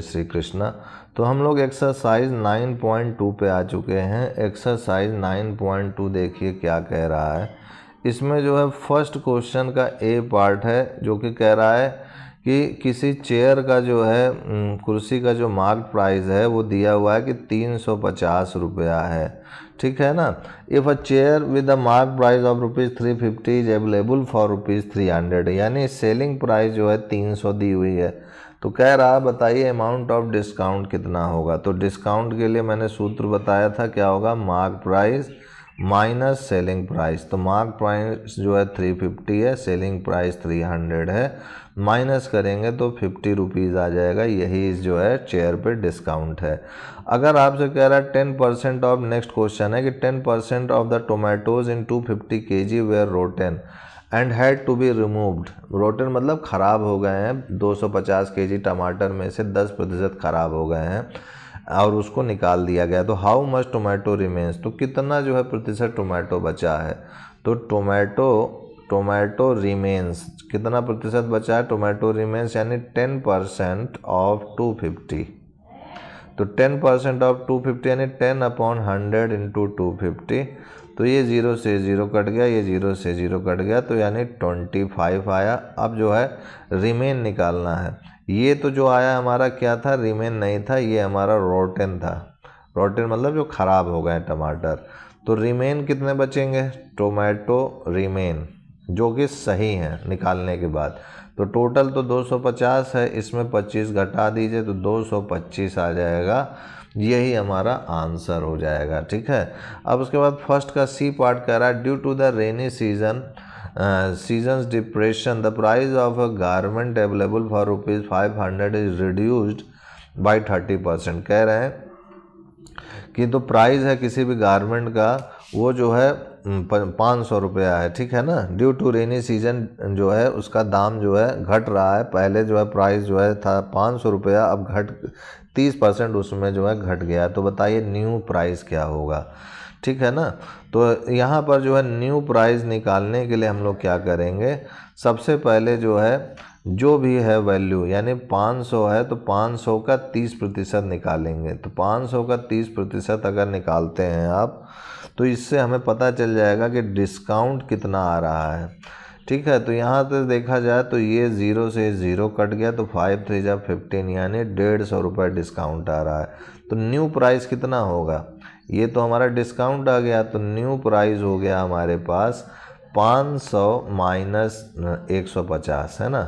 श्री कृष्णा। तो हम लोग एक्सरसाइज 9.2 पे आ चुके हैं। एक्सरसाइज 9.2 देखिए क्या कह रहा है। इसमें जो है फर्स्ट क्वेश्चन का ए पार्ट है जो कि कह रहा है कि किसी चेयर का जो है कुर्सी का जो मार्क प्राइस है वो दिया हुआ है कि 350 रुपया है, ठीक है ना। If a chair with a mark price of ₹350 is available for ₹300, यानी सेलिंग प्राइस जो है 300 दी हुई है। तो कह रहा है बताइए अमाउंट ऑफ डिस्काउंट कितना होगा। तो डिस्काउंट के लिए मैंने सूत्र बताया था, क्या होगा, mark price minus selling price. तो मार्क प्राइस जो है 350 है, सेलिंग प्राइस 300 है, माइनस करेंगे तो 50 रुपीज़ आ जाएगा। यही जो है चेयर पे डिस्काउंट है। अगर आपसे कह रहा है 10% ऑफ, नेक्स्ट क्वेश्चन है कि 10% of the tomatoes in 250 kg were rotten and had to be removed. Rotten मतलब ख़राब हो गए हैं, 250 kg टमाटर में से 10% ख़राब हो गए हैं और उसको निकाल दिया गया। तो हाउ मच टोमेटो रिमेन्स, तो कितना जो है प्रतिशत टोमेटो बचा है। तो टोमेटो रिमेन्स कितना प्रतिशत बचा है, टोमेटो रिमेन्स यानी 10% ऑफ 250। तो 10% ऑफ 250 यानी 10/100 इंटू 250। तो ये 0 से 0 कट गया, ये 0 से 0 कट गया, तो यानी 25 आया। अब जो है रिमेन निकालना है। ये तो जो आया हमारा क्या था, रिमेन नहीं था, ये हमारा रोटन था। रोटन मतलब जो ख़राब हो गए टमाटर। तो रिमेन कितने बचेंगे, टोमेटो रिमेन जो कि सही है निकालने के बाद। तो टोटल तो 250 है, इसमें 25 घटा दीजिए तो 225 आ जाएगा। यही हमारा आंसर हो जाएगा, ठीक है। अब उसके बाद फर्स्ट का सी पार्ट कह रहा है due to the rainy seasons depression the price of a garment available for ₹500 is reduced by 30%। कह रहे हैं कि तो प्राइस है किसी भी गारमेंट का वो जो है 500 रुपया है, ठीक है ना। ड्यू टू रेनी सीजन जो है उसका दाम जो है घट रहा है। पहले जो है प्राइस जो है था 500 रुपया, अब 30% उसमें जो है घट गया। तो बताइए न्यू प्राइस क्या होगा, ठीक है ना। तो यहाँ पर जो है न्यू प्राइस निकालने के लिए हम लोग क्या करेंगे, सबसे पहले जो है जो भी है वैल्यू, यानी 500 है तो 500 का 30% निकालेंगे। तो 500 का 30% अगर निकालते हैं आप तो इससे हमें पता चल जाएगा कि डिस्काउंट कितना आ रहा है, ठीक है। तो यहाँ से देखा जाए तो ये 0 से 0 कट गया, तो 5 3 जा 15 यानी 150 रुपये डिस्काउंट आ रहा है। तो न्यू प्राइस कितना होगा, ये तो हमारा डिस्काउंट आ गया, तो न्यू प्राइस हो गया हमारे पास 500 माइनस 150, है ना।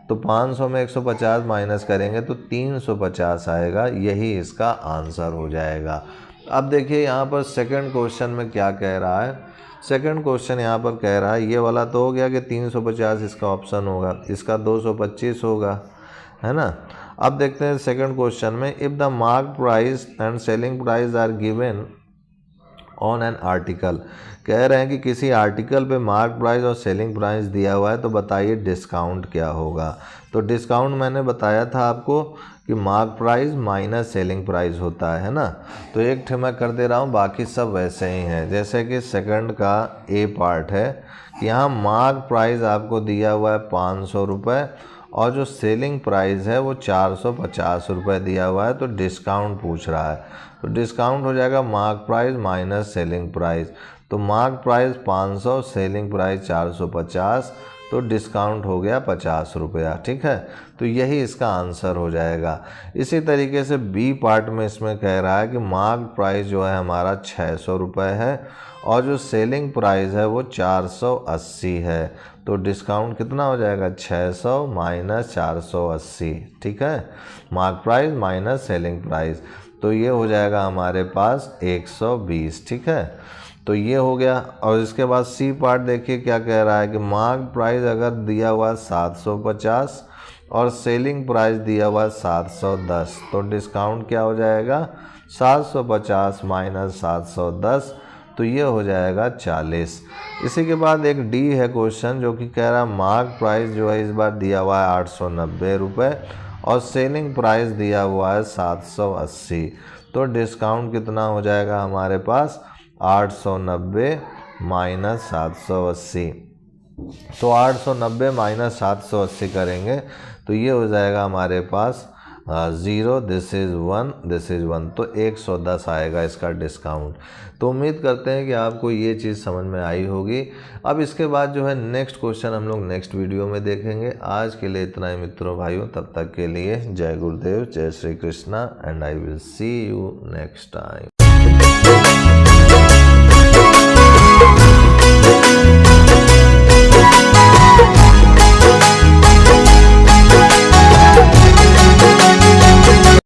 तो 500 में 150 माइनस करेंगे तो 350 आएगा। यही इसका आंसर हो जाएगा। अब देखिए यहाँ पर सेकंड क्वेश्चन में क्या कह रहा है। सेकंड क्वेश्चन यहाँ पर कह रहा है, ये वाला तो हो गया कि 350 इसका ऑप्शन होगा, इसका 225 होगा, है ना। अब देखते हैं सेकंड क्वेश्चन में, if the mark price and selling price are given on an article. कह रहे हैं कि किसी आर्टिकल पे मार्क प्राइस और सेलिंग प्राइस दिया हुआ है, तो बताइए डिस्काउंट क्या होगा। तो डिस्काउंट मैंने बताया था आपको कि mark price minus selling price होता है ना। तो एक ठे मैं कर दे रहा हूँ, बाकी सब वैसे ही हैं। जैसे कि सेकंड का ए पार्ट है कि यहाँ मार्क प्राइस आपको दिया हुआ है 500 रुपये और जो सेलिंग प्राइस है वो 450 रुपये दिया हुआ है। तो डिस्काउंट पूछ रहा है, तो डिस्काउंट हो जाएगा mark price minus selling price. तो मार्क प्राइस 500, सेलिंग प्राइस 450, तो डिस्काउंट हो गया 50 रुपया, ठीक है। तो यही इसका आंसर हो जाएगा। इसी तरीके से बी पार्ट में इसमें कह रहा है कि मार्क प्राइस जो है हमारा 600 रुपये है और जो सेलिंग प्राइस है वो 480 है। तो डिस्काउंट कितना हो जाएगा, 600 माइनस 480, ठीक है। Mark price minus selling price, तो ये हो जाएगा हमारे पास 120, ठीक है। तो ये हो गया। और इसके बाद सी पार्ट देखिए क्या कह रहा है कि मार्क प्राइस अगर दिया हुआ 750 और सेलिंग प्राइस दिया हुआ 710, तो डिस्काउंट क्या हो जाएगा, 750 माइनस 710, तो ये हो जाएगा 40। इसी के बाद एक डी है क्वेश्चन जो कि कह रहा है मार्क प्राइस जो है इस बार दिया हुआ है 890 रुपये और सेलिंग प्राइस दिया हुआ है 780। तो डिस्काउंट कितना हो जाएगा हमारे पास, 890 माइनस 780। तो 890 माइनस 780 करेंगे तो ये हो जाएगा हमारे पास 0, दिस इज़ 1, दिस इज़ 1, तो 110 आएगा इसका डिस्काउंट। तो उम्मीद करते हैं कि आपको ये चीज़ समझ में आई होगी। अब इसके बाद जो है नेक्स्ट क्वेश्चन हम लोग नेक्स्ट वीडियो में देखेंगे। आज के लिए इतना ही मित्रों भाइयों, तब तक के लिए जय गुरुदेव, जय Shri Krishna, and I will see you next time.